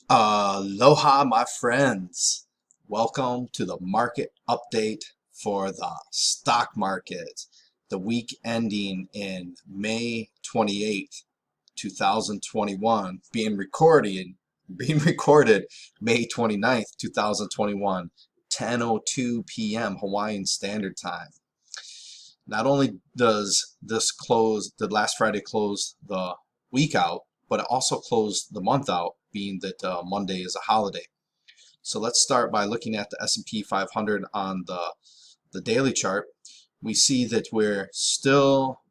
Aloha, my friends. Welcome to the market update for the stock market. The week ending in May 28th, 2021, being recorded May 29th, 2021, 10:02 p.m. Hawaiian Standard Time. Not only does this close, the last Friday close the week out, but it also closed the month out, being that Monday is a holiday. So let's start by looking at the S&P 500 on the daily chart. We see that we're still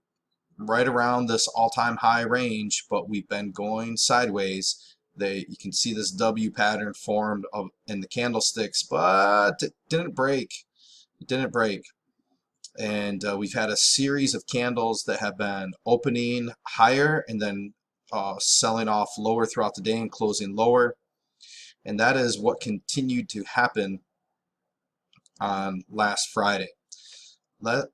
right around this all-time high range, but we've been going sideways. You can see this W pattern formed in the candlesticks, but it didn't break. It didn't break. And we've had a series of candles that have been opening higher and then selling off lower throughout the day and closing lower. And that is what continued to happen on last Friday. Let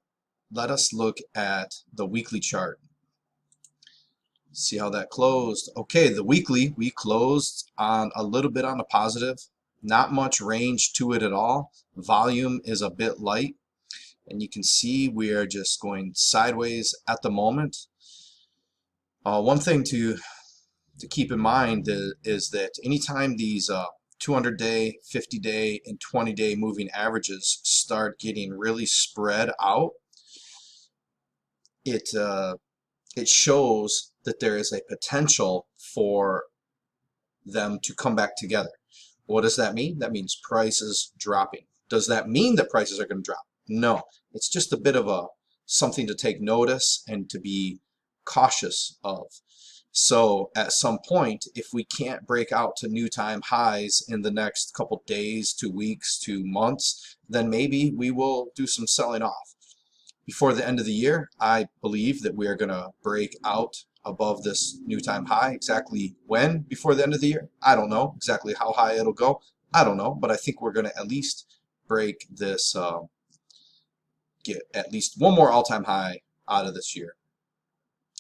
us look at the weekly chart. See how that closed. Okay, the weekly, we closed on a little bit on a positive. Not much range to it at all. Volume is a bit light. And you can see we are just going sideways at the moment. One thing to keep in mind is that anytime these 200-day, 50-day, and 20-day moving averages start getting really spread out, it shows that there is a potential for them to come back together. What does that mean? That means prices dropping. Does that mean that prices are going to drop? No, it's just a bit of something to take notice and to be cautious of. So at some point, if we can't break out to new time highs in the next couple days, 2 weeks, 2 months, then maybe we will do some selling off. Before the end of the year, I believe that we are going to break out above this new time high. Exactly when before the end of the year, I don't know. Exactly how high it'll go, I don't know. But I think we're going to at least break this, get at least one more all-time high out of this year.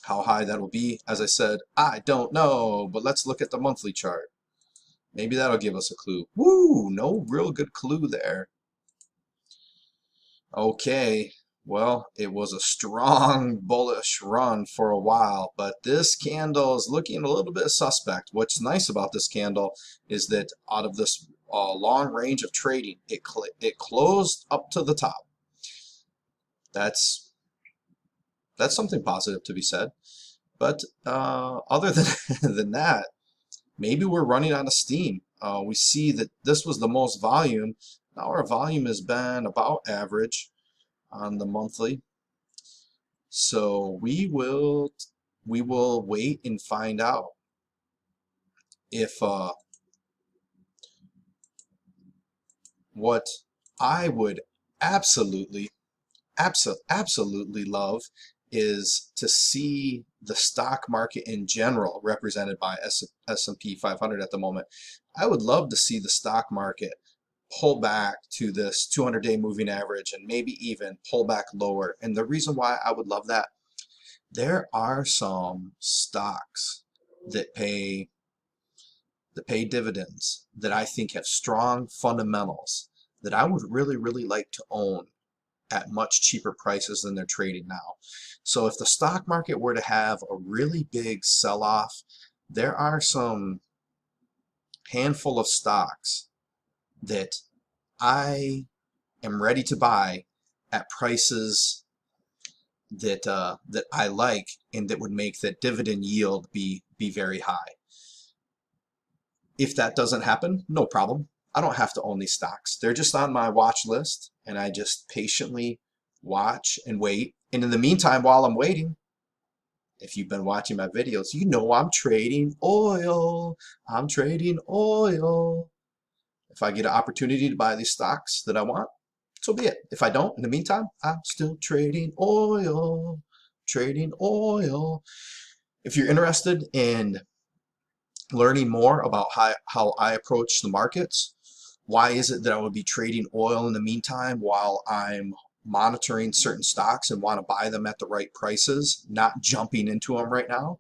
How high that will be, as I said, I don't know. But let's look at the monthly chart. Maybe that'll give us a clue. Woo, no real good clue there. Okay, well, it was a strong bullish run for a while, but this candle is looking a little bit suspect. What's nice about this candle is that out of this long range of trading, it closed up to the top. That's something positive to be said. But other than that, maybe we're running out of steam. We see that this was the most volume. Now our volume has been about average on the monthly. So we will wait and find out if what I would absolutely love is to see the stock market in general represented by S&P 500 at the moment. I would love to see the stock market pull back to this 200-day moving average and maybe even pull back lower. And the reason why I would love that, there are some stocks that pay dividends that I think have strong fundamentals that I would really like to own at much cheaper prices than they're trading now. So if the stock market were to have a really big sell-off, there are some handful of stocks that I am ready to buy at prices that that I like and that would make that dividend yield be very high. If that doesn't happen, no problem. I don't have to own these stocks. They're just on my watch list, and I just patiently watch and wait. And in the meantime, while I'm waiting, if you've been watching my videos, you know I'm trading oil. I'm trading oil. If I get an opportunity to buy these stocks that I want, so be it. If I don't, in the meantime, I'm still trading oil. Trading oil. If you're interested in learning more about how I approach the markets, why is it that I would be trading oil in the meantime while I'm monitoring certain stocks and want to buy them at the right prices, not jumping into them right now.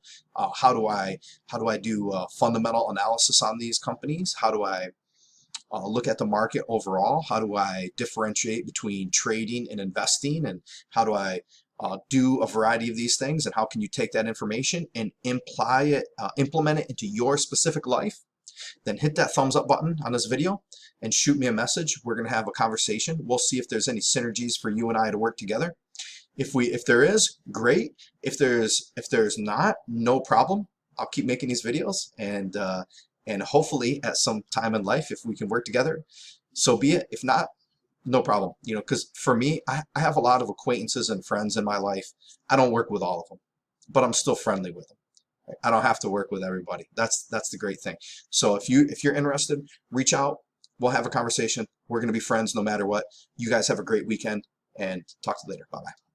How do I do fundamental analysis on these companies? How do I look at the market overall? How do I differentiate between trading and investing? And how do I do a variety of these things? And how can you take that information and implement it into your specific life? Then hit that thumbs up button on this video and shoot me a message. We're going to have a conversation. We'll see if there's any synergies for you and I to work together. If there is, great. If there's not, no problem. I'll keep making these videos, and hopefully at some time in life, if we can work together, so be it. If not, no problem. You know, because for me, I have a lot of acquaintances and friends in my life. I don't work with all of them, but I'm still friendly with them. I don't have to work with everybody. That's the great thing. So if you're interested, reach out. We'll have a conversation. We're going to be friends no matter what. You guys have a great weekend, and talk to you later. Bye-bye.